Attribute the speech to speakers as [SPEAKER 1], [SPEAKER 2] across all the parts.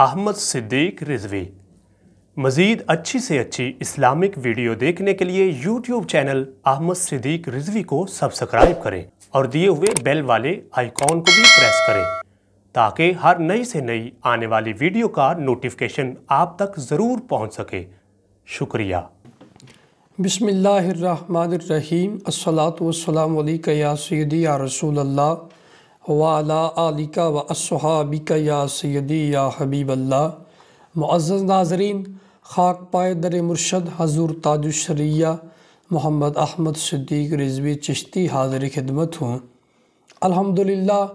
[SPEAKER 1] अहमद सिद्दीक रिजवी। मज़ीद अच्छी से अच्छी इस्लामिक वीडियो देखने के लिए यूट्यूब चैनल अहमद सिद्दीक रिजवी को सब्सक्राइब करें और दिए हुए बेल वाले आइकॉन को भी प्रेस करें ताकि हर नई से नई आने वाली वीडियो का नोटिफिकेशन आप तक ज़रूर पहुंच सके। शुक्रिया।
[SPEAKER 2] बिस्मिल्लाहिर्रहमानिर्रहीम। अस्सलातु वस्सलामु अलैका या सय्यदी या रसूल अल्लाह व अला आलिका व अस्सहाबिका या सय्यदी या हबीब अल्लाह। मुअज़्ज़ज़ नाज़रीन, खाक पाए दर मुर्शद हज़ूर ताजुश शरिया मोहम्मद अहमद सिद्दीक रिजवी चिश्ती हाज़िर खिदमत हूँ। अल्हम्दुलिल्लाह,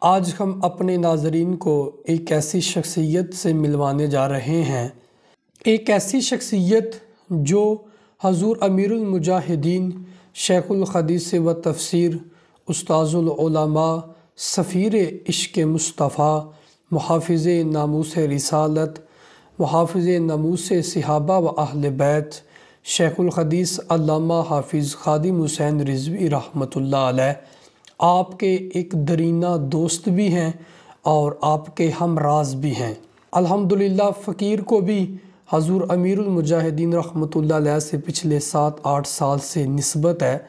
[SPEAKER 2] आज हम अपने नाज़रीन को एक ऐसी शख्सियत से मिलवाने जा रहे हैं, एक ऐसी शख्सियत जो हज़ूर अमीरुल मुजाहिदीन शेखुल हदीस व तफसीर उस्ताज़ुल उलमा सफ़ीर इश्क़ मुस्तफ़ा मुहाफ़िज़ नामूस रिसालत मुहाफ़िज़ नामूस सहाबा व अहल बैत शेखुल हदीस अल्लामा हाफिज़ ख़ादिम हुसैन रिजवी रहमतुल्लाह अलैह आपके एक दरीना दोस्त भी हैं और आपके हमराज भी हैं। अल्हम्दुलिल्लाह, फ़कीर को भी हज़ूर अमीरुल मुजाहिदीन रहमतुल्लाह अलैह से पिछले 7-8 साल से निस्बत है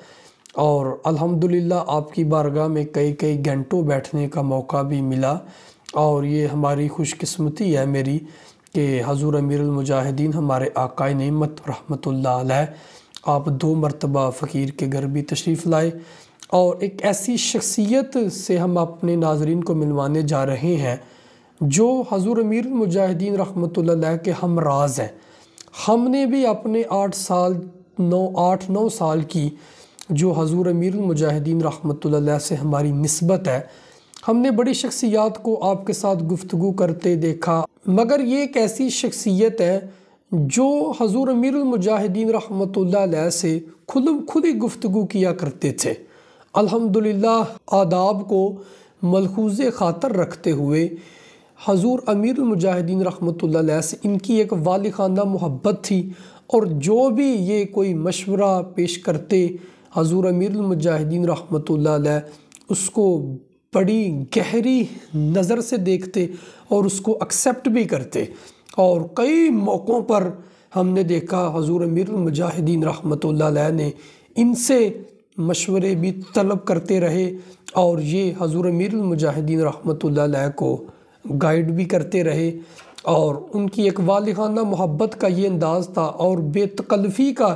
[SPEAKER 2] और अल्हम्दुलिल्लाह आपकी बारगाह में कई घंटों बैठने का मौका भी मिला और ये हमारी खुशकिस्मती है मेरी कि हज़ूर अमीरुल मुजाहिदीन हमारे आकाए नेमत रहमतुल्लाह अलैह आप 2 मरतबा फ़कीर के घर भी तशरीफ़ लाए और एक ऐसी शख्सियत से हम अपने नाज़रीन को मिलवाने जा रहे हैं जो हज़ूर अमीरुल मुजाहिदीन रहमतुल्लाह अलैह के हमराज हैं। हमने भी अपने 8-9 साल की जो हज़ूर अमीरुल मुजाहिदीन रहमतुल्लाह अलैह से हमारी निस्बत है, हमने बड़ी शख्सियात को आपके साथ गुफ्तगू करते देखा, मगर ये एक ऐसी शख्सियत है जो हज़ूर अमीरुल मुजाहिदीन रहमतुल्लाह अलैह से खुद ही गुफ्तगू किया करते थे। अल्हम्दुलिल्लाह, आदाब को मलहूज़े ख़ातर रखते हुए हज़ूर अमीरुल मुजाहिदीन रहमतुल्लाह अलैह से इनकी एक वालिखाना मोहब्बत थी और जो भी ये कोई मशवरा पेश करते हज़ूर अमीरुल मुजाहिदीन रहमतुल्लाह अलैह उसको बड़ी गहरी नज़र से देखते और उसको एक्सेप्ट भी करते और कई मौक़ों पर हमने देखा हज़ूर अमीरुल मुजाहिदीन रहमतुल्लाह अलैह ने इनसे मशवरे भी तलब करते रहे और ये हज़ूर अमीरुल मुजाहिदीन रहमतुल्लाह अलैह को गाइड भी करते रहे और उनकी एक वालिहाना मोहब्बत का ये अंदाज़ था और बेतकल्फ़ी का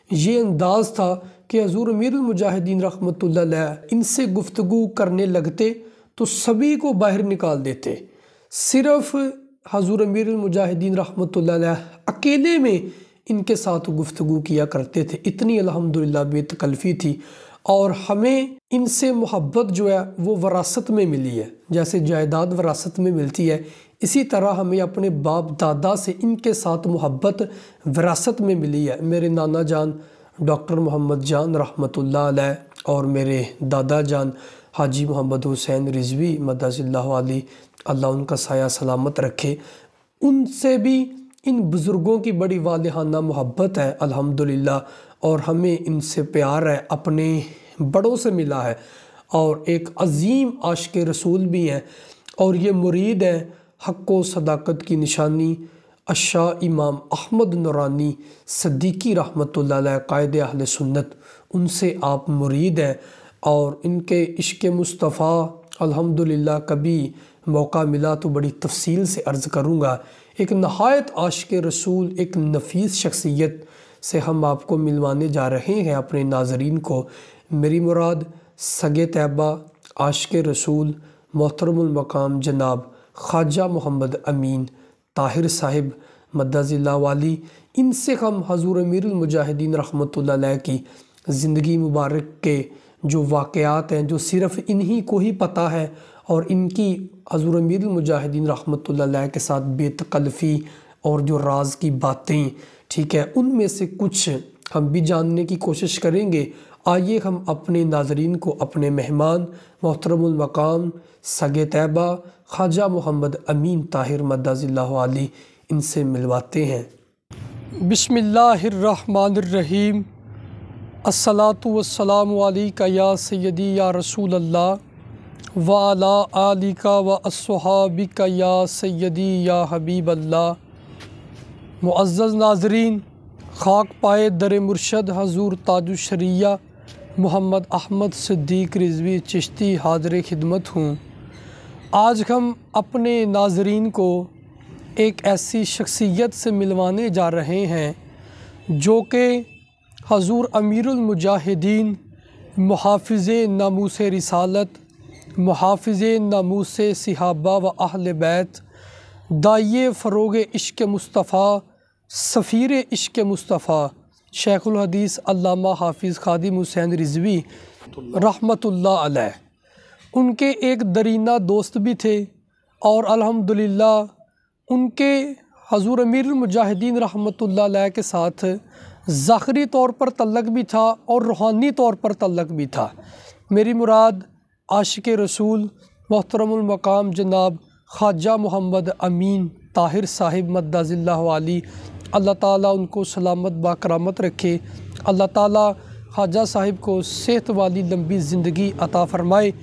[SPEAKER 2] ये अंदाज़ था कि हज़ूर अमीरुल मुजाहिदीन रहमतुल्लाह अलैह इनसे गुफ्तगू करने लगते तो सभी को बाहर निकाल देते। सिर्फ़ हज़ूर अमीरुल मुजाहिदीन रहमतुल्लाह अलैह अकेले में इनके साथ गुफ्तगू किया करते थे। इतनी अल्हम्दुलिल्लाह बेतकल्फ़ी थी और हमें इनसे मोहब्बत जो है वो वरासत में मिली है। जैसे जायदाद वरासत में मिलती है, इसी तरह हमें अपने बाप दादा से इनके साथ मोहब्बत विरासत में मिली है। मेरे नाना जान डॉक्टर मोहम्मद जान रहमतुल्लाह अलैह और मेरे दादा जान हाजी मोहम्मद हुसैन रिजवी मद्दसिल्लाहु अलैह, अल्लाह उनका साया सलामत रखे, उनसे भी इन बुज़ुर्गों की बड़ी वालिहाना मोहब्बत है अल्हम्दुलिल्लाह और हमें इनसे प्यार है, अपने बड़ों से मिला है और एक अज़ीम आशिक़ रसूल भी हैं और ये मुरीद हैं हक़ व सदाकत की निशानी अशाह इमाम अहमद नूरानी सिद्दीकी रहमतुल्लाह अलैह कायद अहले सुन्नत, उनसे आप मुरीद हैं और इनके इश्क़ मुस्तफ़ा अल्हम्दुलिल्लाह कभी मौका मिला तो बड़ी तफसील से अर्ज़ करूँगा। एक नहायत आशिक़ रसूल, एक नफीस शख्सियत से हम आपको मिलवाने जा रहे हैं अपने नाज़रीन को। मेरी मुराद सगे तैयबा आशिक़ रसूल मोहतरमुल मकाम जनाब ख्वाजा मोहम्मद अमीन ताहिर साहिब मद्दज़िल्लाहु वाली, इनसे हम हज़ूर अमीरुल मुजाहिदीन रहमतुल्लाह अलैह की ज़िंदगी मुबारक के जो वाक़यात हैं जो सिर्फ़ इन्हीं को ही पता है और इनकी हज़ूर अमीरुल मुजाहिदीन रहमतुल्लाह अलैह के साथ बेतकल्फ़ी और जो राज की बातें, ठीक है, उनमें से कुछ हम भी जानने की कोशिश करेंगे। आइए हम अपने नाज़रीन को अपने मेहमान मोहतरमुल मकाम सगे तैयबा ख्वाजा मोहम्मद अमीन ताहिर मद्दज़िल्लाहु अलैह इनसे मिलवाते हैं। बिस्मिल्लाहिर्रहमानिर्रहीम। अस्सलातु वस्सलामु अलैका या सय्यदी या रसूल अल्लाह व अला आलिका व अस्सहाबिका या सय्यदी या हबीब अल्लाह। मुअज़्ज़ज़ नाज़रीन, खाक पाए दर मुर्शद हजूर ताजुश्शरिया मोहम्मद अहमद सिद्दीक़ रिज़वी चिश्ती हाज़िर खिदमत हूँ। आज हम अपने नाज़रीन को एक ऐसी शख्सियत से मिलवाने जा रहे हैं जो कि हजूर अमीरुल मुजाहिदीन, मुहाफ़िज़ नामूस रिसालत, मुहाफ़िज़ नामूस सहाबा व अहले बैत, दाइये फ़रोग़ इश्क़ मुस्तफ़ा, सफ़ीर इश्क़ मुस्तफ़ा, शेखुल हदीस अल्लामा हाफिज़ खादिम हुसैन रिज़वी रहमतुल्लाह अलैह, उनके एक दरीना दोस्त भी थे और अल्हम्दुलिल्लाह उनके हजूर अमीरुल मुजाहिदीन रहमतुल्लाह अलैह के साथ ज़ाहरी तौर पर तल्लक़ भी था और रूहानी तौर पर तल्लक़ भी था। मेरी मुराद आशिक़ रसूल मोहतरमुल मक़ाम जनाब ख्वाजा मोहम्मद अमीन ताहिर साहिब मद्दाज़िल्लाहु आली, अल्लाह ताला उनको सलामत बाकरामत रखे। अल्लाह ताला ख्वाजा साहिब को सेहत वाली लंबी ज़िंदगी अता फ़रमाए।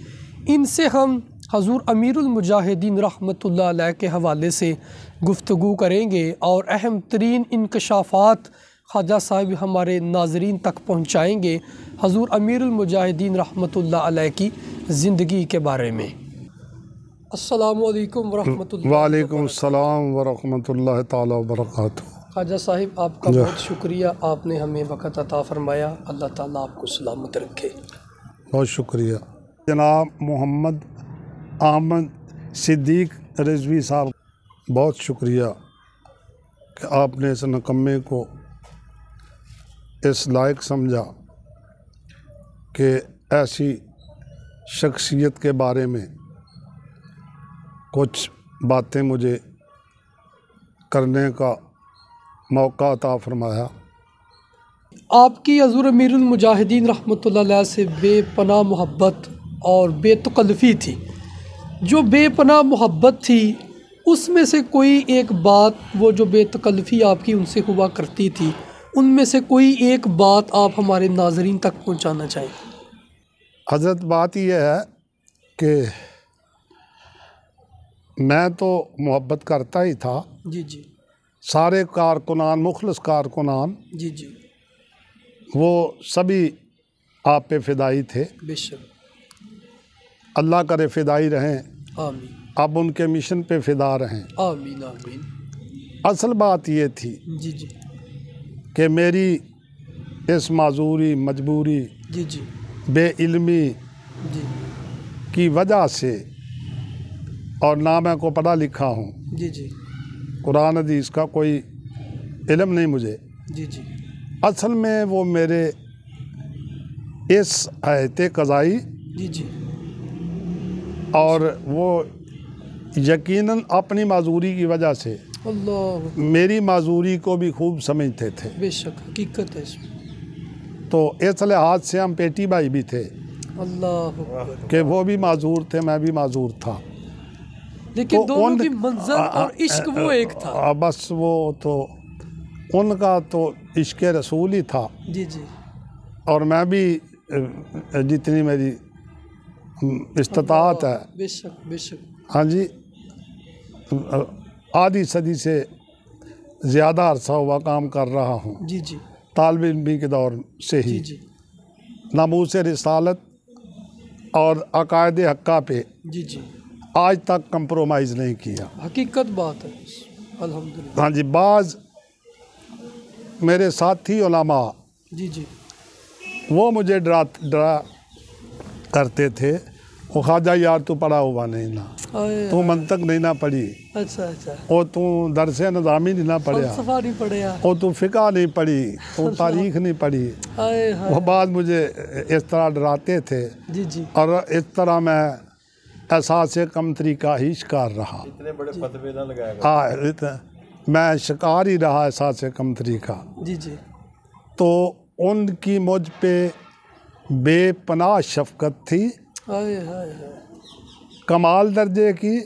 [SPEAKER 2] इनसे हम हजूर अमीरुल मुजाहिदीन रहमतुल्लाह अलैह के हवाले से गुफ्तगू करेंगे और अहम तरीन इंकशाफ़ात ख्वाजा साहिब हमारे नाज़रीन तक पहुँचाएँगे हजूर अमीरुल मुजाहिदीन रहमतुल्लाह अलैह की ज़िंदगी के बारे में। अस्सलामु अलैकुम वरहमतुल्लाह।
[SPEAKER 3] वालेकुम सलाम वरहमतुल्लाह ताला वबरकातुहू।
[SPEAKER 2] ख्वाजा साहिब आपका बहुत शुक्रिया, आपने हमें वक़्त अता फ़रमाया। अल्लाह ताला आपको सलामत रखे।
[SPEAKER 3] बहुत शुक्रिया जनाब मोहम्मद अहमद सिद्दीक़ रिज़वी साहब, बहुत शुक्रिया कि आपने इस नकम्मे को इस लायक समझा कि ऐसी शख्सियत के बारे में कुछ बातें मुझे करने का मौका अता फ़रमाया।
[SPEAKER 2] आपकी हजूर अमीरुल मुजाहिदीन रहमतुल्लाह अलैह से बेपनाह मोहब्बत और बेतकल्फ़ी थी। जो बेपनाह मोहब्बत थी उसमें से कोई एक बात, वो जो बेतकल्फ़ी आपकी उनसे हुआ करती थी, उनमें से कोई एक बात आप हमारे नाज़रीन तक पहुंचाना चाहें।
[SPEAKER 3] हज़रत बात यह है कि मैं तो मोहब्बत करता ही था।
[SPEAKER 2] जी जी
[SPEAKER 3] सारे कारकुनान, मुखलिस कारकुनान,
[SPEAKER 2] जी जी
[SPEAKER 3] वो सभी आप पे फ़िदाई थे।
[SPEAKER 2] बेशक,
[SPEAKER 3] अल्लाह करे फ़िदाई रहें,
[SPEAKER 2] आमीन
[SPEAKER 3] अब उनके मिशन पे फ़िदा रहें।
[SPEAKER 2] आमीन आमीन।
[SPEAKER 3] असल बात ये थी
[SPEAKER 2] जी जी
[SPEAKER 3] कि मेरी इस माजूरी, मजबूरी,
[SPEAKER 2] जी जी
[SPEAKER 3] बेइल्मी
[SPEAKER 2] जी
[SPEAKER 3] की वजह से, और ना मैं को पढ़ा लिखा हूँ,
[SPEAKER 2] जी जी
[SPEAKER 3] कुरान हदीस का कोई इल्म नहीं मुझे।
[SPEAKER 2] जी जी
[SPEAKER 3] असल में वो मेरे इस आयत क़ज़ाई
[SPEAKER 2] जी जी
[SPEAKER 3] और वो यकीनन अपनी माजूरी की वजह से
[SPEAKER 2] अल्लाह,
[SPEAKER 3] मेरी माजूरी को भी खूब समझते थे।
[SPEAKER 2] बेशक हकीकत है इसमें।
[SPEAKER 3] तो इस लिहाज से हम पेटी भाई भी थे
[SPEAKER 2] अल्लाह,
[SPEAKER 3] कि वो भी माजूर थे, मैं भी माजूर था।
[SPEAKER 2] लेकिन
[SPEAKER 3] तो
[SPEAKER 2] दोनों की मंज़र और इश्क वो एक था।
[SPEAKER 3] बस वो तो उनका तो इश्क रसूल ही था,
[SPEAKER 2] जी जी
[SPEAKER 3] और मैं भी जितनी मेरी इस्तात है,
[SPEAKER 2] बेशक बेशक।
[SPEAKER 3] हाँ जी, आधी सदी से ज़्यादा अरसा हुआ काम कर रहा हूँ,
[SPEAKER 2] जी जी
[SPEAKER 3] तालिब इल्मी के दौर से ही।
[SPEAKER 2] जी जी
[SPEAKER 3] नामूस रिसालत और अकायद हक्का पे
[SPEAKER 2] जी जी
[SPEAKER 3] आज तक कंप्रोमाइज़ नहीं किया।
[SPEAKER 2] हकीकत बात है, अल्हम्दुलिल्लाह।
[SPEAKER 3] हाँ जी, बाज़ मेरे साथी उलमा
[SPEAKER 2] जी जी
[SPEAKER 3] वो मुझे डरा करते थे, वो ख्वाजा यार तू पढ़ा हुआ नहीं ना,
[SPEAKER 2] आए,
[SPEAKER 3] तू मंतक नहीं ना पढ़ी,
[SPEAKER 2] अच्छा अच्छा,
[SPEAKER 3] और तू दरस निज़ामी नहीं ना पढ़ा,
[SPEAKER 2] फलसफा नहीं पढ़िया,
[SPEAKER 3] और तू फ़िक़ा नहीं पढ़ी, तू तारीख़ नहीं पढ़ी।
[SPEAKER 2] आए हाय।
[SPEAKER 3] वो बात मुझे इस तरह डराते थे,
[SPEAKER 2] जी जी
[SPEAKER 3] और इस तरह मैं एहसास कमतरी का ही शिकार रहा।
[SPEAKER 4] इतने बड़े फतवे ना लगाया।
[SPEAKER 3] मैं शिकार ही रहा एहसास कमतरी का।
[SPEAKER 2] जी जी
[SPEAKER 3] तो उनकी मुझ पे बेपनाह शफ़क़त थी,
[SPEAKER 2] आए हाय हाय।
[SPEAKER 3] कमाल दर्जे की।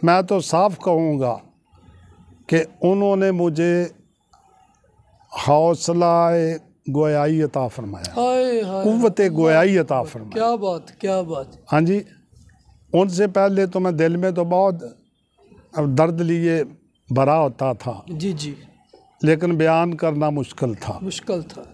[SPEAKER 3] मैं तो साफ कहूँगा कि उन्होंने मुझे हौसला गोयाई अता फरमाया,
[SPEAKER 2] हाय हाय,
[SPEAKER 3] कुव्वत गोयाई अता फरमाया।
[SPEAKER 2] क्या बात क्या बात।
[SPEAKER 3] हाँ जी, उनसे पहले तो मैं दिल में तो बहुत दर्द लिए भरा होता था,
[SPEAKER 2] जी जी,
[SPEAKER 3] लेकिन बयान करना मुश्किल था,
[SPEAKER 2] मुश्किल था।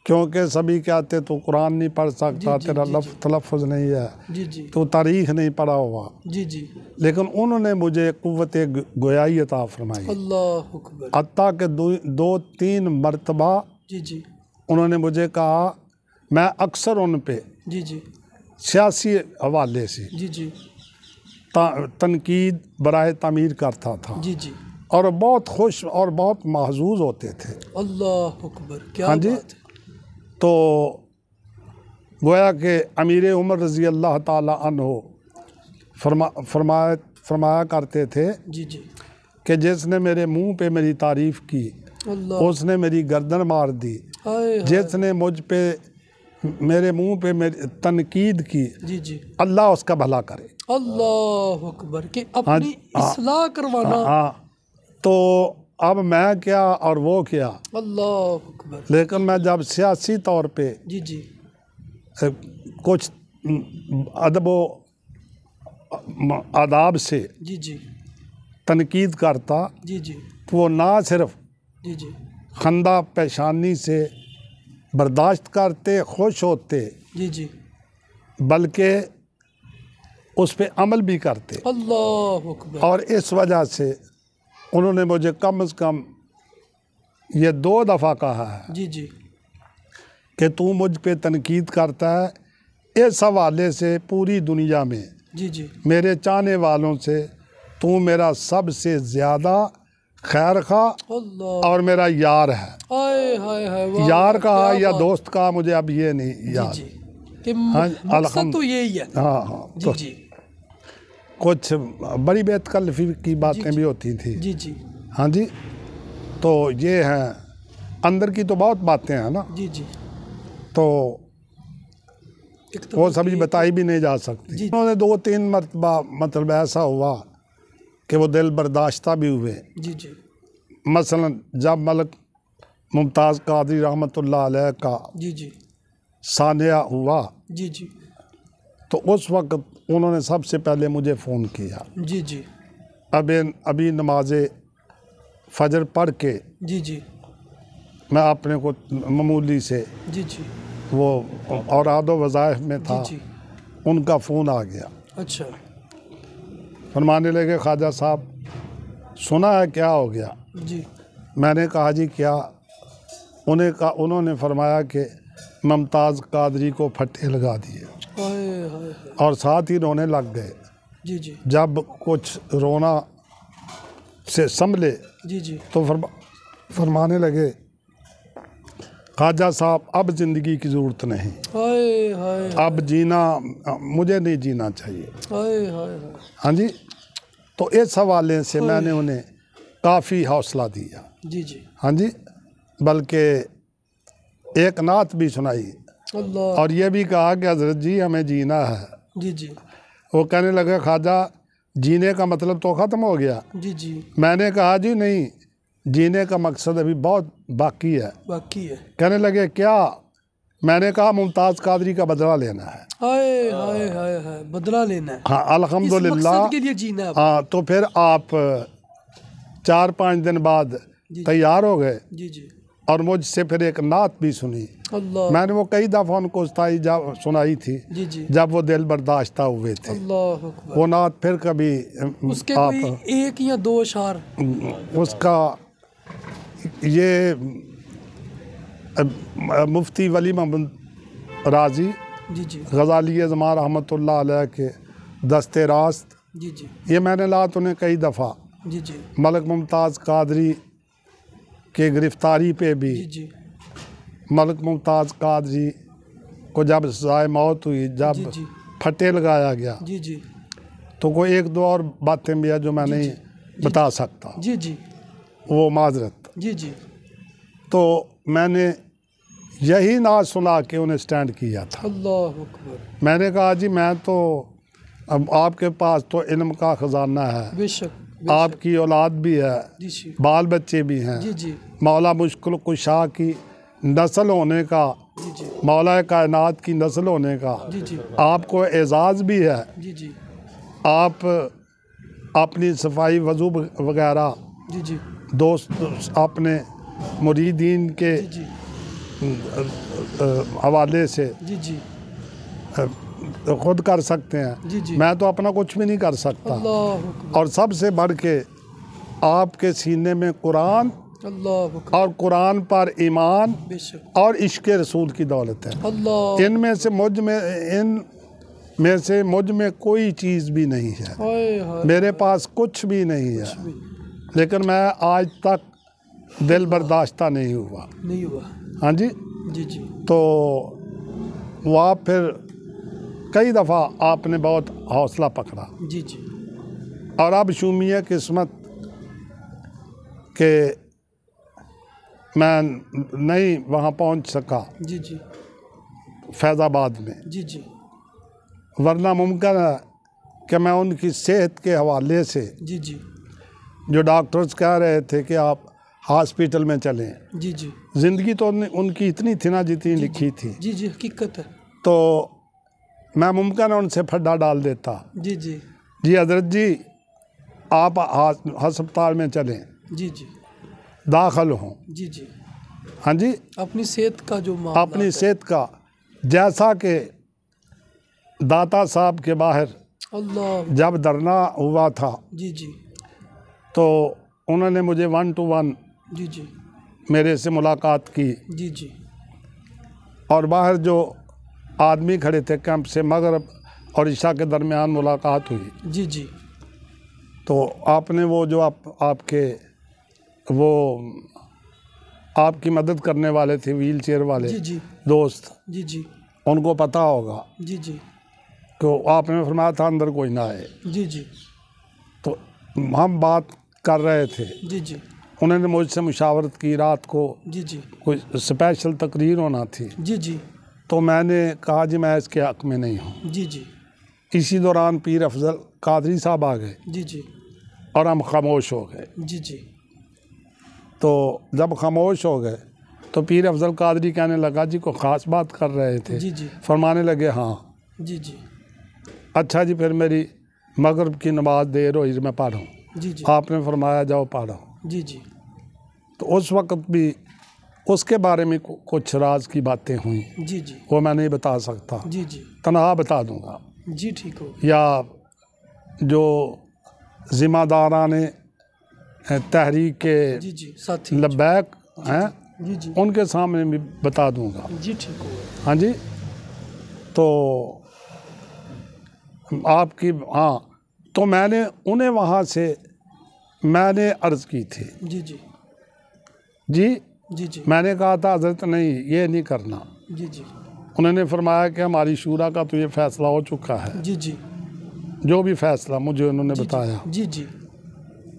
[SPEAKER 3] क्योंकि सभी कहते तो कुरान नहीं पढ़ सकता,
[SPEAKER 2] जी,
[SPEAKER 3] तेरा
[SPEAKER 2] जी,
[SPEAKER 3] लफ्ज़ तलफ़ुज़ नहीं है,
[SPEAKER 2] जी जी,
[SPEAKER 3] तो तारीख़ नहीं पढ़ा हुआ।
[SPEAKER 2] जी जी,
[SPEAKER 3] लेकिन उन्होंने मुझे क़ुव्वत गोयाई अता फरमाई।
[SPEAKER 2] अल्लाह अकबर।
[SPEAKER 3] हत्ता के 2-3 मरतबा
[SPEAKER 2] जी जी,
[SPEAKER 3] उन्होंने मुझे कहा, मैं अक्सर उन पे
[SPEAKER 2] जी जी,
[SPEAKER 3] सियासी हवाले से
[SPEAKER 2] जी जी,
[SPEAKER 3] तनकीद बराए तामीर करता था,
[SPEAKER 2] जी जी,
[SPEAKER 3] और बहुत खुश और बहुत महजूज होते थे।
[SPEAKER 2] अल्लाह अकबर, क्या
[SPEAKER 3] हाँ जी।
[SPEAKER 2] बात है।
[SPEAKER 3] तो गोया के अमीर उमर रज़ी अल्लाह ताला अन्हो फरमाया करते थे
[SPEAKER 2] जी जी,
[SPEAKER 3] कि जिसने मेरे मुंह पे मेरी तारीफ़ की
[SPEAKER 2] अल्लाह,
[SPEAKER 3] उसने मेरी गर्दन मार दी,
[SPEAKER 2] हाय हाय,
[SPEAKER 3] जिसने मुझ पे मेरे मुंह पे मेरी तनकीद की,
[SPEAKER 2] जी जी,
[SPEAKER 3] अल्लाह उसका भला करे।
[SPEAKER 2] अल्लाह अकबर, कि अपनी इस्लाह करवाना।
[SPEAKER 3] हाँ, तो अब मैं क्या और वो क्या,
[SPEAKER 2] अल्लाह अकबर,
[SPEAKER 3] लेकिन मैं जब सियासी तौर पे
[SPEAKER 2] जी जी,
[SPEAKER 3] कुछ अदब व आदाब से
[SPEAKER 2] जी जी,
[SPEAKER 3] तनकीद करता,
[SPEAKER 2] जी जी,
[SPEAKER 3] तो वो ना सिर्फ
[SPEAKER 2] जी जी,
[SPEAKER 3] खंदा पेशानी से बर्दाश्त करते, खुश होते,
[SPEAKER 2] जी जी,
[SPEAKER 3] बल्कि उस पे अमल भी करते।
[SPEAKER 2] अल्लाह अकबर,
[SPEAKER 3] और इस वजह से उन्होंने मुझे कम से कम ये 2 दफ़ा कहा है
[SPEAKER 2] जी जी,
[SPEAKER 3] कि तू मुझ पे तनकीद करता है, इस हवाले से पूरी दुनिया में
[SPEAKER 2] जी जी,
[SPEAKER 3] मेरे चाहने वालों से तू मेरा सबसे ज़्यादा खैर खा
[SPEAKER 2] अल्लाह,
[SPEAKER 3] और मेरा यार है।
[SPEAKER 2] हाय हाय हाय, वाह,
[SPEAKER 3] यार कहा
[SPEAKER 2] क्या
[SPEAKER 3] या
[SPEAKER 2] बात।
[SPEAKER 3] दोस्त कहा, मुझे अब ये नहीं
[SPEAKER 2] जी
[SPEAKER 3] याद।
[SPEAKER 2] जी, कि
[SPEAKER 3] हाँ,
[SPEAKER 2] मकसद तो यही है।
[SPEAKER 3] हाँ हाँ,
[SPEAKER 2] जी
[SPEAKER 3] तो
[SPEAKER 2] जी,
[SPEAKER 3] कुछ बड़ी बेतकल्फ़ी की बातें भी होती थी।
[SPEAKER 2] जी जी,
[SPEAKER 3] हाँ जी, तो ये हैं, अंदर की तो बहुत बातें हैं ना,
[SPEAKER 2] जी जी,
[SPEAKER 3] तो
[SPEAKER 2] एक तो
[SPEAKER 3] वो सभी बताई भी नहीं जा सकती।
[SPEAKER 2] जी।
[SPEAKER 3] उन्होंने 2-3 मरतबा मतलब ऐसा हुआ कि वो दिल बर्दाश्ता भी हुए।
[SPEAKER 2] जी जी,
[SPEAKER 3] मसलन जब मलक मुमताज़ कादरी रहमतुल्लाह अलैह का
[SPEAKER 2] जी जी,
[SPEAKER 3] सानिया हुआ,
[SPEAKER 2] जी जी,
[SPEAKER 3] तो उस वक्त उन्होंने सबसे पहले मुझे फ़ोन किया।
[SPEAKER 2] जी जी,
[SPEAKER 3] अभी नमाज फजर पढ़ के
[SPEAKER 2] जी जी,
[SPEAKER 3] मैं अपने को मामूली से
[SPEAKER 2] जी जी,
[SPEAKER 3] वो औराद व वज़ाइफ में था,
[SPEAKER 2] जी,
[SPEAKER 3] उनका फ़ोन आ गया।
[SPEAKER 2] अच्छा,
[SPEAKER 3] फरमाने लगे, ख्वाजा साहब सुना है क्या हो गया?
[SPEAKER 2] जी,
[SPEAKER 3] मैंने कहा जी क्या? उन्होंने फरमाया कि मुमताज़ कादरी को फट्टे लगा दिए,
[SPEAKER 2] हाय हाय हाय,
[SPEAKER 3] और साथ ही रोने लग गए।
[SPEAKER 2] जी जी,
[SPEAKER 3] जब कुछ रोना से संभले
[SPEAKER 2] जी जी,
[SPEAKER 3] तो फरमाने लगे, ख्वाजा साहब अब ज़िंदगी की ज़रूरत नहीं,
[SPEAKER 2] हाय हाय,
[SPEAKER 3] अब जीना मुझे नहीं जीना चाहिए।
[SPEAKER 2] हाय हाय हाय,
[SPEAKER 3] हाँ जी, तो इस हवाले से मैंने उन्हें काफ़ी हौसला दिया।
[SPEAKER 2] जी जी,
[SPEAKER 3] हाँ जी, बल्कि एक नात भी सुनाई
[SPEAKER 2] अल्लाह,
[SPEAKER 3] और ये भी कहा कि हज़रत जी हमें जीना है।
[SPEAKER 2] जी जी,
[SPEAKER 3] वो कहने लगे, ख्वाजा जीने का मतलब तो ख़त्म हो गया।
[SPEAKER 2] जी जी,
[SPEAKER 3] मैंने कहा जी नहीं, जीने का मकसद अभी बहुत बाकी है।
[SPEAKER 2] बाकी है।
[SPEAKER 3] कहने लगे क्या? मैंने कहा मुमताज़ कादरी का बदला लेना है।
[SPEAKER 2] हाय हाय हाय हाय, बदला लेना है,
[SPEAKER 3] हाँ,
[SPEAKER 2] इस
[SPEAKER 3] अल्हम्दुलिल्लाह।
[SPEAKER 2] मकसद के लिए जीना है।
[SPEAKER 3] हाँ, तो फिर आप 4-5 दिन बाद तैयार हो गए
[SPEAKER 2] जी जी,
[SPEAKER 3] और मुझसे फिर एक नात भी सुनी।
[SPEAKER 2] अल्लाह,
[SPEAKER 3] मैंने वो कई दफ़ा उनको सुनाई थी
[SPEAKER 2] जी जी,
[SPEAKER 3] जब वो दिल बर्दाश्ता हुए थे।
[SPEAKER 2] अल्लाह अकबर,
[SPEAKER 3] वो नात फिर कभी
[SPEAKER 2] उसके
[SPEAKER 3] आप
[SPEAKER 2] कोई 1 या 2 अशार।
[SPEAKER 3] उसका ये मुफ्ती वली मोहम्मद राजी
[SPEAKER 2] जी जी,
[SPEAKER 3] गज़ाली ज़मा रहमतुल्लाह अलैह के दस्ते रास्त,
[SPEAKER 2] जी जी,
[SPEAKER 3] ये मैंने लात उन्हें कई दफ़ा
[SPEAKER 2] जी जी,
[SPEAKER 3] मलक मुमताज़ कादरी के गिरफ़्तारी पे भी,
[SPEAKER 2] जी जी,
[SPEAKER 3] मलक मुमताज़ कादरी को जब सज़ाए मौत हुई,
[SPEAKER 2] जी
[SPEAKER 3] जब
[SPEAKER 2] जी,
[SPEAKER 3] फटे लगाया गया,
[SPEAKER 2] जी जी,
[SPEAKER 3] तो कोई 1-2 और बातें भी है जो मैं नहीं बता सकता,
[SPEAKER 2] जी जी,
[SPEAKER 3] वो माजरत।
[SPEAKER 2] जी जी,
[SPEAKER 3] तो मैंने यही नाज सुना के उन्हें स्टैंड किया था।
[SPEAKER 2] अल्लाह अकबर,
[SPEAKER 3] मैंने कहा जी मैं तो, अब आपके पास तो इल्म का ख़जाना है,
[SPEAKER 2] बेशक,
[SPEAKER 3] आपकी औलाद भी है,
[SPEAKER 2] जी जी,
[SPEAKER 3] बाल बच्चे भी हैं,
[SPEAKER 2] जी जी,
[SPEAKER 3] मौला मुश्किल कुशा की नस्ल होने का,
[SPEAKER 2] जी जी,
[SPEAKER 3] मौला कायनात की नस्ल होने का
[SPEAKER 2] जी जी,
[SPEAKER 3] आपको एजाज़ भी है।
[SPEAKER 2] जी जी,
[SPEAKER 3] आप अपनी सफाई वज़ू वगैरह
[SPEAKER 2] जी जी
[SPEAKER 3] दोस्त अपने मुरीदीन के
[SPEAKER 2] जी
[SPEAKER 3] हवाले से
[SPEAKER 2] जी जी
[SPEAKER 3] खुद कर सकते हैं।
[SPEAKER 2] जी जी।
[SPEAKER 3] मैं तो अपना कुछ भी नहीं कर सकता।
[SPEAKER 2] अल्लाह अकबर,
[SPEAKER 3] और सबसे बढ़ के आपके सीने में कुरान
[SPEAKER 2] अल्लाह अकबर,
[SPEAKER 3] और कुरान पर ईमान
[SPEAKER 2] बेशक,
[SPEAKER 3] और इश्क रसूल की दौलत है।
[SPEAKER 2] अल्लाह,
[SPEAKER 3] इनमें से मुझ में कोई चीज़ भी नहीं है।
[SPEAKER 2] हाय हाय,
[SPEAKER 3] मेरे पास कुछ भी नहीं है, लेकिन मैं आज तक दिल बर्दाश्ता नहीं हुआ।
[SPEAKER 2] नहीं हुआ।
[SPEAKER 3] हाँ जी।
[SPEAKER 2] जी जी
[SPEAKER 3] तो वहाँ फिर कई दफ़ा आपने बहुत हौसला पकड़ा
[SPEAKER 2] जी जी
[SPEAKER 3] और अब शुमिया किस्मत के मैं नहीं वहाँ पहुँच सका
[SPEAKER 2] जी जी
[SPEAKER 3] फैज़ाबाद में,
[SPEAKER 2] जी जी
[SPEAKER 3] वरना मुमकिन है कि मैं उनकी सेहत के हवाले से
[SPEAKER 2] जी जी
[SPEAKER 3] जो डॉक्टर्स कह रहे थे कि आप हॉस्पिटल में चलें,
[SPEAKER 2] जी जी
[SPEAKER 3] ज़िंदगी तो उनकी इतनी थी ना जितनी लिखी थी,
[SPEAKER 2] जी जी, हकीकत है।
[SPEAKER 3] तो मैं मुमकिन है उनसे फड्डा डाल देता।
[SPEAKER 2] जी जी
[SPEAKER 3] जी हजरत जी आप हस्पताल में चलें,
[SPEAKER 2] जी जी
[SPEAKER 3] दाखिल हों।
[SPEAKER 2] जी जी,
[SPEAKER 3] हाँ जी।
[SPEAKER 2] अपनी सेहत का जो मामला
[SPEAKER 3] अपनी सेहत का, जैसा कि दाता साहब के बाहर
[SPEAKER 2] अल्लाह,
[SPEAKER 3] जब धरना हुआ था
[SPEAKER 2] जी जी
[SPEAKER 3] तो उन्होंने मुझे 1 to 1
[SPEAKER 2] जी जी
[SPEAKER 3] मेरे से मुलाकात की
[SPEAKER 2] जी जी
[SPEAKER 3] और बाहर जो आदमी खड़े थे कैंप से मगरिब और इशा के दरमियान मुलाकात हुई।
[SPEAKER 2] जी जी
[SPEAKER 3] तो आपने वो जो आपकी मदद करने वाले थे व्हील चेयर वाले
[SPEAKER 2] जी जी
[SPEAKER 3] दोस्त,
[SPEAKER 2] जी जी
[SPEAKER 3] उनको पता होगा
[SPEAKER 2] जी जी
[SPEAKER 3] तो आपने फरमाया था अंदर कोई ना आए।
[SPEAKER 2] जी जी
[SPEAKER 3] तो हम बात कर रहे थे,
[SPEAKER 2] जी जी
[SPEAKER 3] उन्होंने मुझसे मुशावरत की, रात को
[SPEAKER 2] जी जी
[SPEAKER 3] कोई स्पेशल तकरीर होना थी,
[SPEAKER 2] जी जी
[SPEAKER 3] तो मैंने कहा जी मैं इसके हक़ में नहीं हूँ।
[SPEAKER 2] जी जी
[SPEAKER 3] इसी दौरान पीर अफजल कादरी साहब आ गए
[SPEAKER 2] जी जी
[SPEAKER 3] और हम खामोश हो गए।
[SPEAKER 2] जी जी
[SPEAKER 3] तो जब खामोश हो गए तो पीर अफजल कादरी कहने लगा जी को ख़ास बात कर रहे थे।
[SPEAKER 2] जी जी
[SPEAKER 3] फरमाने लगे हाँ।
[SPEAKER 2] जी जी
[SPEAKER 3] अच्छा जी फिर मेरी मगरिब की नमाज देर हुई, मैं पढ़ूँ।
[SPEAKER 2] जी जी
[SPEAKER 3] आपने फरमाया जाओ पढ़ो।
[SPEAKER 2] जी जी
[SPEAKER 3] तो उस वक़्त भी उसके बारे में कुछ राज की बातें हुई,
[SPEAKER 2] जी जी
[SPEAKER 3] वो मैं नहीं बता सकता,
[SPEAKER 2] जी जी
[SPEAKER 3] तनहा बता दूंगा।
[SPEAKER 2] जी ठीक हो।
[SPEAKER 3] या जो ज़िम्मेदाराने तहरीक के
[SPEAKER 2] जी जी साथी
[SPEAKER 3] लब्बैक हैं
[SPEAKER 2] जी जी
[SPEAKER 3] उनके सामने भी बता दूंगा।
[SPEAKER 2] जी ठीक हो।
[SPEAKER 3] हाँ जी। तो आपकी हाँ, तो मैंने उन्हें वहाँ से मैंने अर्ज़ की थी
[SPEAKER 2] जी जी
[SPEAKER 3] जी,
[SPEAKER 2] जी जी
[SPEAKER 3] मैंने कहा था हज़रत नहीं ये नहीं करना।
[SPEAKER 2] जी जी
[SPEAKER 3] उन्होंने फरमाया कि हमारी शूरा का तो ये फ़ैसला हो चुका है,
[SPEAKER 2] जी जी
[SPEAKER 3] जो भी फ़ैसला मुझे उन्होंने बताया।
[SPEAKER 2] जी जी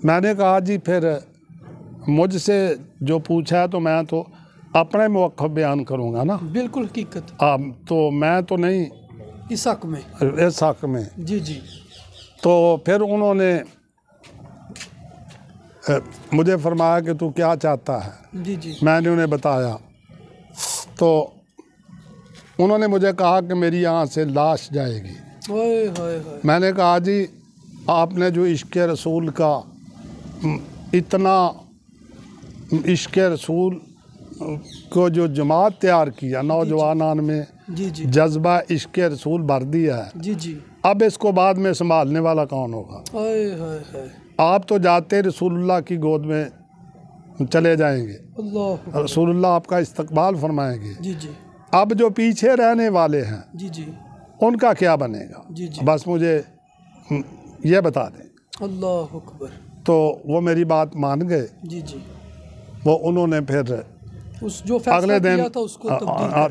[SPEAKER 3] मैंने कहा जी फिर मुझसे जो पूछा है तो मैं तो अपने मौक़िफ़ बयान करूँगा ना।
[SPEAKER 2] बिल्कुल हकीकत,
[SPEAKER 3] तो मैं तो नहीं
[SPEAKER 2] इस हक़ में।
[SPEAKER 3] इस हक़ में।
[SPEAKER 2] जी जी
[SPEAKER 3] तो फिर उन्होंने मुझे फरमाया कि तू क्या चाहता है।
[SPEAKER 2] जी जी
[SPEAKER 3] मैंने उन्हें बताया तो उन्होंने मुझे कहा कि मेरी यहाँ से लाश जाएगी।
[SPEAKER 2] हाय हाय हाय,
[SPEAKER 3] मैंने कहा जी आपने जो इश्क़ रसूल का इतना इश्क़ रसूल को जो जमात तैयार किया, नौजवानान में
[SPEAKER 2] जी जी
[SPEAKER 3] जज्बा इश्क़ रसूल भर दिया है,
[SPEAKER 2] जी जी,
[SPEAKER 3] अब इसको बाद में संभालने वाला कौन होगा।
[SPEAKER 2] हाय हाय हाय,
[SPEAKER 3] आप तो जाते रसूलुल्लाह की गोद में चले जाएंगे,
[SPEAKER 2] अल्लाह,
[SPEAKER 3] रसूलुल्लाह आपका इस्तकबाल फरमाएंगे।
[SPEAKER 2] जी जी
[SPEAKER 3] अब जो पीछे रहने वाले हैं
[SPEAKER 2] जी जी
[SPEAKER 3] उनका क्या बनेगा।
[SPEAKER 2] जी जी,
[SPEAKER 3] बस मुझे ये बता दें।
[SPEAKER 2] अल्लाह अकबर।
[SPEAKER 3] तो वो मेरी बात मान गए।
[SPEAKER 2] जी जी,
[SPEAKER 3] वो उन्होंने फिर
[SPEAKER 2] उस जो फैसला
[SPEAKER 3] अगले दिन
[SPEAKER 2] किया था उसको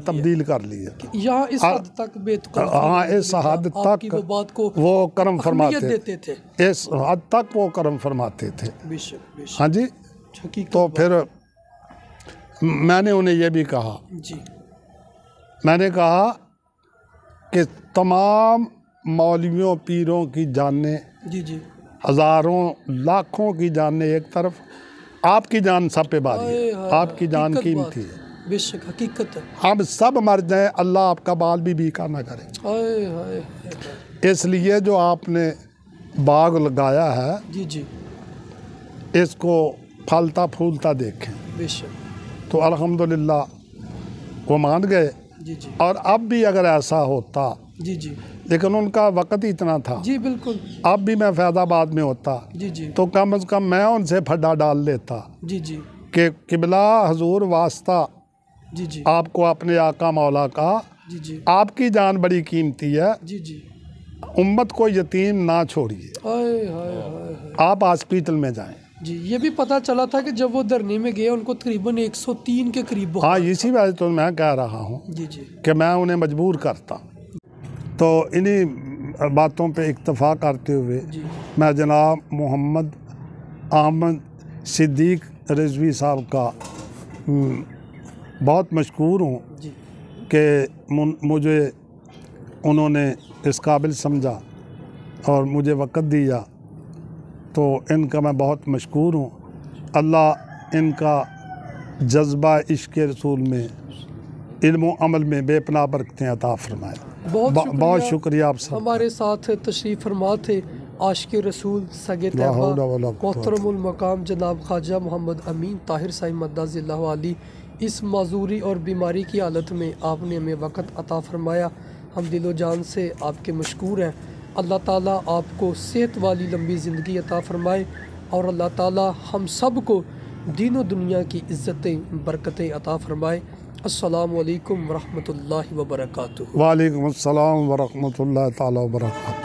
[SPEAKER 3] तब्दील कर लिया।
[SPEAKER 2] यहाँ इस हद तक बेतकल्लुफ़,
[SPEAKER 3] हाँ इस हद
[SPEAKER 2] आपकी
[SPEAKER 3] तक
[SPEAKER 2] वो बात को
[SPEAKER 3] वो करम
[SPEAKER 2] अहमियत
[SPEAKER 3] फरमाते
[SPEAKER 2] देते थे।
[SPEAKER 3] इस हद तक वो करम फरमाते थे।
[SPEAKER 2] बेशक बेशक,
[SPEAKER 3] हाँ जी।
[SPEAKER 2] हकीकत
[SPEAKER 3] तो
[SPEAKER 2] बात।
[SPEAKER 3] फिर मैंने उन्हें ये भी कहा,
[SPEAKER 2] जी
[SPEAKER 3] मैंने कहा कि तमाम मौलवियों पीरों की जानें,
[SPEAKER 2] जी जी,
[SPEAKER 3] हज़ारों लाखों की जानें एक तरफ, आपकी जान सब पे बारी
[SPEAKER 2] हाय
[SPEAKER 3] है।
[SPEAKER 2] हाय,
[SPEAKER 3] आपकी जान
[SPEAKER 2] हकीकत
[SPEAKER 3] कीमती
[SPEAKER 2] बात।
[SPEAKER 3] है।
[SPEAKER 2] बेशक हकीकत है।
[SPEAKER 3] हम सब मर जाएं, अल्लाह आपका बाल भी बीका ना करे।
[SPEAKER 2] हाय हाय हाय,
[SPEAKER 3] इसलिए जो आपने बाग लगाया है,
[SPEAKER 2] जी जी
[SPEAKER 3] इसको फलता फूलता देखें।
[SPEAKER 2] बेशक।
[SPEAKER 3] तो अल्हम्दुलिल्लाह वो मान गए।
[SPEAKER 2] जी जी
[SPEAKER 3] और अब भी अगर ऐसा होता,
[SPEAKER 2] जी जी
[SPEAKER 3] लेकिन उनका वक्त ही इतना था,
[SPEAKER 2] जी बिल्कुल।
[SPEAKER 3] अब भी मैं फैज़ाबाद में होता
[SPEAKER 2] जी जी
[SPEAKER 3] तो कम से कम मैं उनसे फड्डा डाल लेता
[SPEAKER 2] जी जी
[SPEAKER 3] कि किबला हजूर वास्ता
[SPEAKER 2] जी जी
[SPEAKER 3] आपको अपने आका मौला का,
[SPEAKER 2] जी जी
[SPEAKER 3] आपकी जान बड़ी कीमती है,
[SPEAKER 2] जी जी।
[SPEAKER 3] उम्मत को यतीम ना छोड़िए,
[SPEAKER 2] हाय हाय हाय।
[SPEAKER 3] आप हॉस्पिटल में जाएं।
[SPEAKER 2] जी ये भी पता चला था कि जब वो धरने में गए उनको तकरीबन 103 के करीब बुखार
[SPEAKER 3] हाँ, इसी वजह तो मैं कह रहा हूँ
[SPEAKER 2] जी जी
[SPEAKER 3] कि मैं उन्हें मजबूर करता। तो इन्हीं बातों पे इक्तफा करते हुए
[SPEAKER 2] जी
[SPEAKER 3] मैं जनाब मोहम्मद अहमद सिद्दीक रिजवी साहब का बहुत मशकूर हूँ
[SPEAKER 2] जी
[SPEAKER 3] कि मुझे उन्होंने इस काबिल समझा और मुझे वक़्त दिया, तो इनका मैं बहुत मशकूर हूँ। अल्लाह इनका जज्बा इश्क़ रसूल में, इल्म व अमल में बेपनाह बरकतें अता फरमाए। बहुत शुक्रिया आप सब।
[SPEAKER 2] हमारे साथ तशरीफ़ फरमा थे आशिक़ रसूल सगे तैयबा मोहतरमुल मकाम जनाब ख्वाजा मोहम्मद अमीन ताहिर साहिब मद्दाज़िल्लाहु अली। इस माजूरी और बीमारी की हालत में आपने हमें वक़्त अता फरमाया, हम दिलो जान से आपके मशकूर हैं। अल्लाह ताला आपको सेहत वाली लंबी ज़िंदगी अता फरमाए और अल्लाह ताला हम सब को दीन व दुनिया की इज़्ज़तें बरकतें अता फरमाए। अस्सलामु अलैकुम वरहमतुल्लाहि व बरकातुहू।
[SPEAKER 3] वालेकुम अस्सलाम व रहमतुल्लाहि तआला व बरकातुहू।